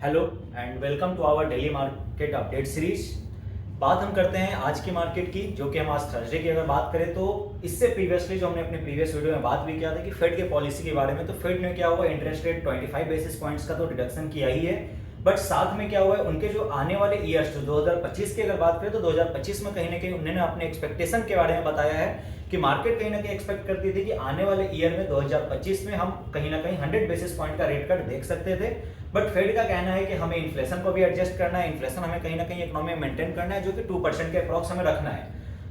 Hello and welcome to our daily market update series. बात हम करते हैं आज की मार्केट की, जो कि हम आज थर्सडे की अगर बात करें तो इससे प्रीवियसली जो हमने अपने प्रीवियस वीडियो में बात भी किया था कि फेड के पॉलिसी के बारे में, तो फेड ने क्या हुआ, इंटरेस्ट रेट 25 बेसिस पॉइंट्स का तो रिडक्शन किया ही है, बट साथ में क्या हुआ है, उनके जो आने वाले ईयर्स, जो 2025 की अगर बात करें तो 2025 में कहीं ना कहीं उन्होंने अपने एक्सपेक्टेशन के बारे में बताया है कि मार्केट कहीं ना कहीं एक्सपेक्ट करती थी कि आने वाले ईयर में 2025 में हम कहीं ना कहीं 100 बेसिस पॉइंट का रेट कट देख सकते थे। बट फेड का कहना है कि हमें इन्फ्लेशन को भी एडजस्ट करना है, इन्फ्लेशन हमें कहीं ना कहीं इकोनॉमी में मेंटेन करना है, जो कि 2% के अप्रॉक्स हमें रखना है।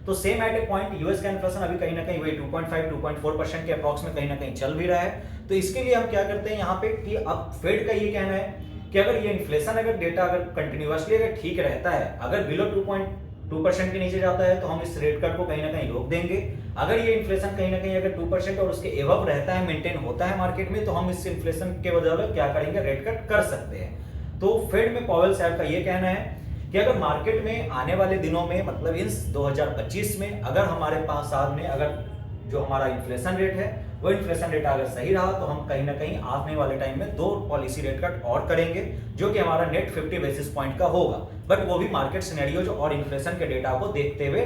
तो same at a point US का इन्फ्लेशन अभी कहीं ना कहीं वही 2.5-2.4% के अप्रॉक्स में कहीं ना कहीं चल भी रहा है। तो इसके लिए हम क्या करते हैं यहाँ पे कि अब फेड का ये कहना है कि अगर ये इन्फ्लेशन अगर डेटा अगर कंटिन्यूअसली अगर ठीक रहता है, अगर बिलो 2.2% के नीचे जाता है तो हम इस रेट कट को कहीं ना कहीं रोक देंगे। अगर ये इन्फ्लेशन कहीं ना कहीं अगर 2% और उसके एवब रहता है, मेंटेन होता है मार्केट में, तो हम इस इन्फ्लेशन के बदौलत क्या करेंगे, रेट कट कर सकते हैं। तो फेड में पॉवेल साहब का ये कहना है कि अगर मार्केट में आने वाले दिनों में, मतलब इस 2025 में अगर हमारे पास साथ में अगर जो हमारा इन्फ्लेशन रेट है वो इन्फ्लेशन रेट अगर सही रहा तो हम कहीं ना कहीं आने वाले टाइम में 2 पॉलिसी रेट कट और करेंगे, जो कि हमारा नेट 50 बेसिस पॉइंट का होगा, बट वो भी मार्केट सिनेरियो जो और इन्फ्लेशन के डेटा को देखते हुए।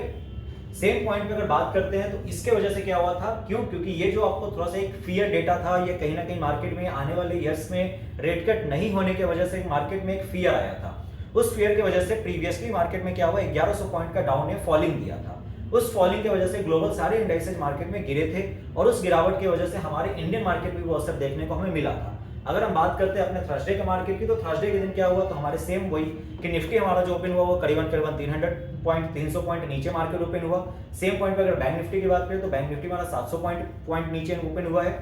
सेम पॉइंट पे अगर बात करते हैं तो इसके वजह से क्या हुआ था, क्योंकि ये जो आपको थोड़ा सा एक फियर डेटा था, ये कहीं ना कहीं मार्केट में आने वाले ईयर्स में रेट कट नहीं होने की वजह से मार्केट में एक फियर आया था। उस फियर की वजह से प्रीवियसली मार्केट में क्या हुआ, 1100 पॉइंट का डाउन ने फॉलिंग दिया था। उस फॉलिंग की वजह से ग्लोबल सारे इंडेक्सेस मार्केट में गिरे थे और उस गिरावट की वजह से हमारे इंडियन मार्केट में वो असर देखने को हमें मिला था। अगर हम बात करते हैं अपने थर्सडे के मार्केट की, तो थर्सडे के दिन क्या हुआ, तो हमारे सेम वही कि निफ्टी हमारा जो ओपन हुआ वो करीबन 300 पॉइंट नीचे मार्केट ओपन हुआ। सेम पॉइंट पे अगर बैंक निफ्टी की बात करें तो बैंक निफ्टी हमारा 700 पॉइंट नीचे ओपन हुआ है।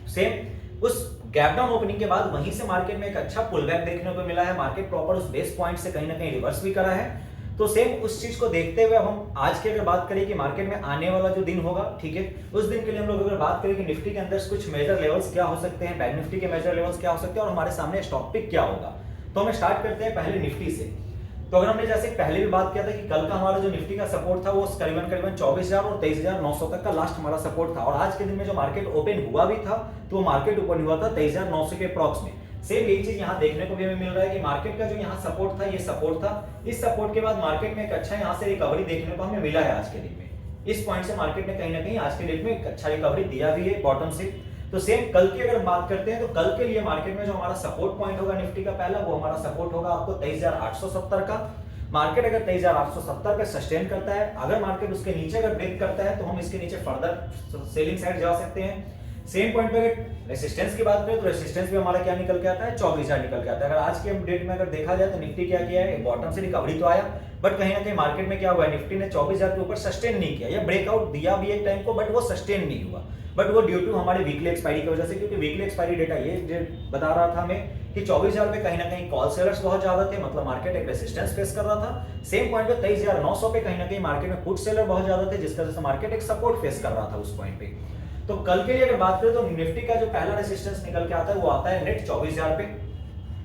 सेम उस गैप डाउन ओपनिंग के बाद वहीं से मार्केट में एक अच्छा पुल बैक देखने को मिला है, मार्केट प्रॉपर उस बेस पॉइंट से कहीं ना कहीं रिवर्स भी करा है। तो सेम उस चीज को देखते हुए हम आज की अगर बात करें कि मार्केट में आने वाला जो दिन होगा, ठीक है, उस दिन के लिए हम लोग अगर बात करें कि निफ्टी के अंदर कुछ मेजर लेवल्स क्या हो सकते हैं, बैंक निफ्टी के मेजर लेवल्स क्या हो सकते हैं और हमारे सामने स्टॉक पिक क्या होगा। तो हम स्टार्ट करते हैं पहले निफ्टी से। तो अगर हमने जैसे पहले भी बात किया था कि कल का हमारा जो निफ्टी का सपोर्ट था वो करीबन 24,000 और 23,900 तक का लास्ट हमारा सपोर्ट था, और आज के दिन में जो मार्केट ओपन हुआ भी था तो वो मार्केट ओपन हुआ था 23,900 के अप्रॉक्स में। सेम यही चीज यहाँ देखने को भी हमें मिल रहा है कि मार्केट का जो यहाँ सपोर्ट था, ये सपोर्ट था, इस सपोर्ट के बाद मार्केट में एक अच्छा यहाँ से रिकवरी देखने को हमें मिला है आज के दिन में। इस पॉइंट से मार्केट ने कहीं ना कहीं आज के डेट में एक अच्छा रिकवरी दिया भी है बॉटम से। तो सेम कल की अगर हम बात करते हैं तो कल के लिए मार्केट में जो हमारा सपोर्ट पॉइंट होगा निफ्टी का पहला, वो हमारा सपोर्ट होगा आपको 23,870 का। मार्केट अगर 23,870 पे सस्टेन करता है, अगर मार्केट उसके नीचे अगर ब्रेक करता है तो हम इसके नीचे फर्दर सेलिंग साइड जा सकते हैं। सेम पॉइंट पे अगर रेसिस्टेंस की बात करें तो रेसिस्टेंस भी हमारा क्या निकल के आता है, 24,000 निकल के आता है। अगर आज के डेट में अगर देखा जाए तो निफ्टी क्या किया है, बॉटम से रिकवरी तो आया, बट कहीं ना कहीं मार्केट में क्या हुआ है, निफ्टी ने 24,000 के ऊपर सस्टेन नहीं किया, या ब्रेकआउट दिया भी एक टाइम को, बट वो सस्टेन नहीं हुआ, बट वो ड्यू टू हमारे वीकली एक्सपायरी की वजह से, क्योंकि वीकली एक्सपायरी डेटा ये बता रहा था हमें कि 24,000 पे कहीं ना कहीं कॉल सेलर्स बहुत ज्यादा थे, मतलब मार्केट एक रेसिस्टेंस फेस कर रहा था। सेम पॉइंट पे 23,900 पे कहीं ना कहीं मार्केट में पुट सेलर बहुत ज्यादा थे, जिसकी वजह से मार्केट एक सपोर्ट फेस कर रहा था उस पॉइंट पे। तो कल के लिए अगर बात करें तो निफ्टी का जो पहला रेसिस्टेंस निकल के आता है वो आता है नेट 24,000 पे।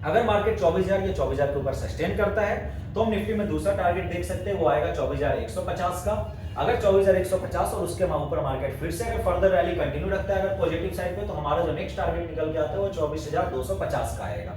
अगर मार्केट 24,000 या 24,000 के ऊपर सस्टेन करता है तो हम निफ्टी में दूसरा टारगेट देख सकते हैं, वो आएगा 24,150 का। अगर 24,150 और उसके ऊपर मार्केट फिर से अगर फर्दर रैली कंटिन्यू रखता है अगर पॉजिटिव साइड पे, तो हमारा जो नेक्स्ट टारगेट निकल के आता है वो 24,250 का आएगा।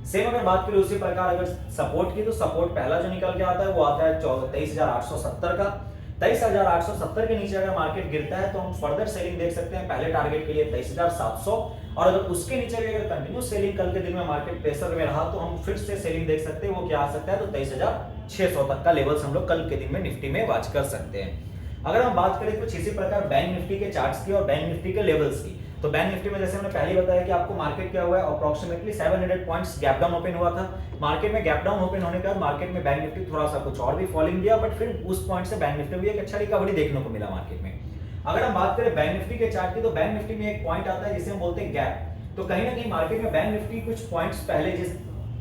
सेम अगर बात करें उसी प्रकार अगर सपोर्ट की, तो सपोर्ट पहला जो निकल के आता है वो आता है 23,870 का। 23,870 के नीचे अगर मार्केट गिरता है तो हम फर्दर सेलिंग देख सकते हैं पहले टारगेट के लिए 23,700, और अगर उसके नीचे भी अगर कंटिन्यू सेलिंग कल के दिन में मार्केट प्रेशर में रहा तो हम फिर से सेलिंग देख सकते हैं, वो क्या आ सकता है, तो 23,600 तक का लेवल्स हम लोग कल के दिन में निफ्टी में वॉच कर सकते हैं। अगर हम बात करें कुछ इसी प्रकार बैंक निफ्टी के चार्ट्स की और बैंक निफ्टी के लेवल्स की, तो बैंक निफ्टी में जैसे हमने पहले बताया कि आपको मार्केट क्या हुआ है, approximately 700 points gap down open हुआ था। मार्केट में गैप डाउन ओपन होने के बाद मार्केट में बैंक निफ्टी थोड़ा सा कुछ और भी फॉलिंग दिया, बट फिर उस पॉइंट से बैंक निफ्टी में एक अच्छा रिकवरी देखने को मिला मार्केट में। अगर हम बात करें बैंक निफ्टी के चार्ट की, तो बैंक निफ्टी में एक पॉइंट आता है जिसे हम बोलते हैं गैप। तो कहीं ना कहीं मार्केट में बैंक निफ्टी कुछ पॉइंट्स पहले,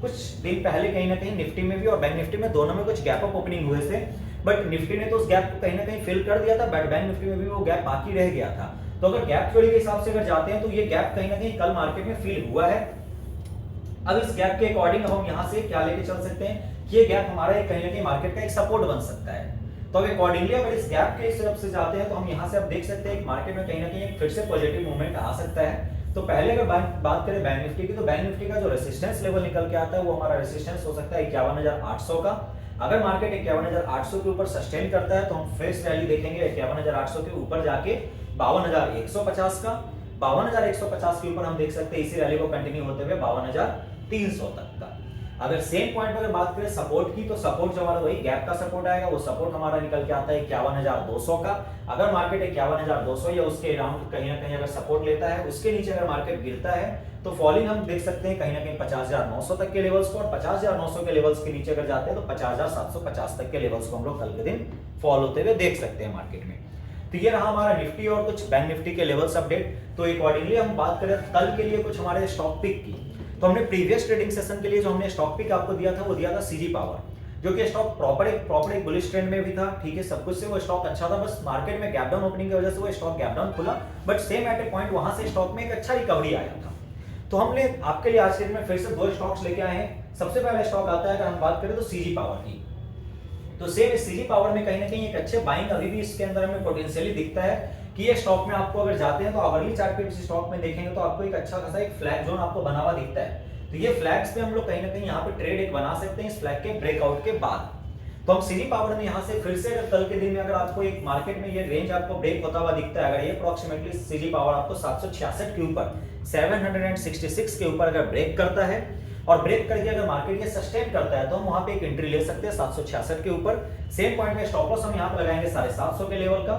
कुछ दिन पहले कहीं ना कहीं निफ्टी में भी और बैंक निफ्टी में दोनों में कुछ गैप अप ओपनिंग हुए थे, बट निफ्टी ने तो उस गैप को कहीं ना कहीं फिल कर दिया था, बट बैंक निफ्टी में भी वो गैप बाकी रह गया था। तो अगर गैप थ्योरी के हिसाब से अगर जाते हैं तो ये गैप कहीं ना कहीं कल मार्केट में फिल हुआ है। अब इस गैप के अकॉर्डिंग हम यहाँ से क्या लेके चल सकते हैं कि ये गैप हमारा कहीं ना कहीं मार्केट का एक सपोर्ट बन सकता है। तो अब अकॉर्डिंगली अगर इस गैप के हिसाब से जाते हैं तो हम यहाँ से अब देख सकते हैं कि मार्केट में कहीं ना कहीं फिर से पॉजिटिव मूवमेंट आ सकता है। तो पहले अगर बात करें बैंक निफ्टी की, तो बैंक निफ्टी का जो रेसिस्टेंस लेवल निकल के आता है वो हमारा रेसिस्टेंस हो सकता है 51,800 का। अगर मार्केट 51,800 के ऊपर सस्टेन करता है तो हम फ्रेश रैली देखेंगे 51,800 के ऊपर जाके 52,150 का। 52,150 के ऊपर हम देख सकते हैं इसी रैली को कंटिन्यू होते हुए 52,300 तक का। अगर सेम पॉइंट पर अगर बात करें सपोर्ट की, तो सपोर्ट जो हमारा वही गैप का सपोर्ट आएगा, वो सपोर्ट हमारा निकल के आता है 51,200 का। अगर मार्केट 51,200 या उसके अराउंड कहीं ना कहीं अगर सपोर्ट लेता है, उसके नीचे अगर मार्केट गिरता है तो फॉलिंग हम देख सकते हैं कहीं ना कहीं 50,900 तक के लेवल्स को, और 50,900 के लेवल्स के नीचे अगर जाते हैं तो 50,750 तक के लेवल्स को हम लोग कल के दिन फॉल होते हुए देख सकते हैं मार्केट में। तो ये रहा हमारा निफ्टी और कुछ बैंक निफ्टी के लेवल्स अपडेट। तो अकॉर्डिंगली हम बात करें कल के लिए कुछ हमारे स्टॉक पिक की, तो हमने प्रीवियस ट्रेडिंग सेशन के लिए जो हमने स्टॉक पिक आपको दिया था वो दिया था सीजी पावर, जो कि स्टॉक प्रॉपर एक बुलिश ट्रेंड में भी था, ठीक है, सब कुछ से वो स्टॉक अच्छा था, बस मार्केट में गैप डाउन ओपनिंग की वजह से वो स्टॉक गैप डाउन खुला, but same at a point वहां से स्टॉक में एक अच्छा रिकवरी आया था। तो हमने आपके लिए आज के दिन में फिर से दो स्टॉक्स लेके आए हैं। सबसे पहला स्टॉक आता है अगर हम बात करें तो सीजी पावर की, तो सेम सीजी पावर में कहीं ना कहीं एक अच्छे बाइंग अभी भी इसके अंदर हमें पोटेंशियली दिखता है कि ये स्टॉक में आपको अगर जाते हैं तो आवरली चार्ट पे इस स्टॉक में देखेंगे तो आपको एक अच्छा खासा एक फ्लैग जोन आपको बना हुआ दिखता है। तो ये फ्लैग्स पे हम लोग कहीं ना कहीं यहाँ पे ट्रेड एक बना सकते हैं इस फ्लैग के ब्रेकआउट के बाद। तो हम सीजी पावर में यहाँ से फिर से अगर कल के दिन में अगर आपको एक मार्केट में ये रेंज आपको ब्रेक होता हुआ दिखता है, अगर ये अप्रोक्सीमेटली सीजी पावर आपको 766 के ऊपर 766 के ऊपर अगर ब्रेक करता है और ब्रेक करके अगर मार्केट ये सस्टेन करता है तो हम वहां पे एक एंट्री ले सकते हैं 766 के ऊपर। सेम पॉइंट में स्टॉप लॉस हम यहाँ पे लगाएंगे 750 के लेवल का,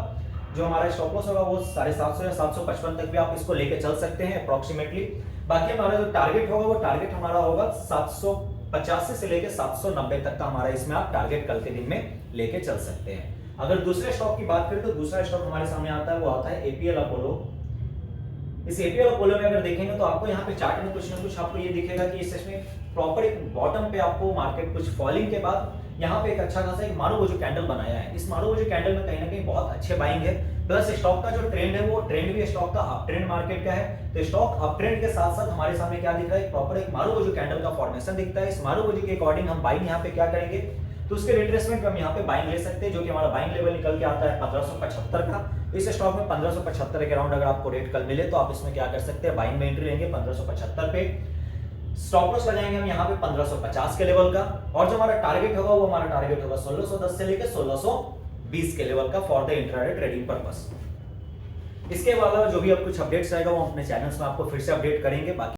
जो हमारा स्टॉप लॉस होगा वो 750 या 755 तक भी आप इसको लेके चल सकते हैं अप्रोक्सीमेटली। बाकी हमारा जो टारगेट होगा वो टारगेट हमारा होगा 785 से लेके 790 तक का हमारा इसमें आप टारगेट कल के दिन में लेके चल सकते हैं। अगर दूसरे स्टॉक की बात करें तो दूसरा स्टॉक हमारे सामने आता है वो आता है एपीएल अपोलो। इस एपीएल अपोलो में अगर देखेंगे तो आपको यहाँ पे चार्ट में कुछ ना कुछ आपको ये दिखेगा कि इसमें प्रॉपर एक बॉटम पे आपको मार्केट कुछ फॉलिंग के बाद यहाँ पे एक अच्छा खासा एक मारूबोजू कैंडल बनाया है। इस मारूबोजू कैंडल में कहीं ना कहीं बहुत अच्छे बाइंग है, प्लस स्टॉक का जो ट्रेंड है वो ट्रेंड भी स्टॉक का अप ट्रेंड मार्केट का है। तो स्टॉक अप ट्रेंड के साथ साथ हमारे सामने क्या दिख रहा है, प्रॉपर एक मारूबोजू कैंडल का फॉर्मेशन दिखता है। इस मारूबोजू के अकॉर्डिंग हम बाइंग यहाँ पे क्या करेंगे, तो उसके रिट्रेसमेंट हम यहाँ पे बाइंग ले सकते हैं, जो कि हमारा बाइंग लेवल निकल के आता है 1575 का। इस स्टॉक में 1575 के राउंड अगर आपको रेट कल मिले तो आप इसमें क्या कर सकते हैं, बाइंग में एंट्री लेंगे 1575 पे। स्टॉप लॉस लगाएंगे हम यहाँ पे 1550 के लेवल का, और जो हमारा टारगेट होगा वो हमारा टारगेट होगा 1610 से लेकर 1620 के लेवल का for the intraday trading purpose. इसके अलावा जो भी अब कुछ अपडेट्स आएगा वो अपने चैनल्स में आपको फिर से अपडेट करेंगे। बाकी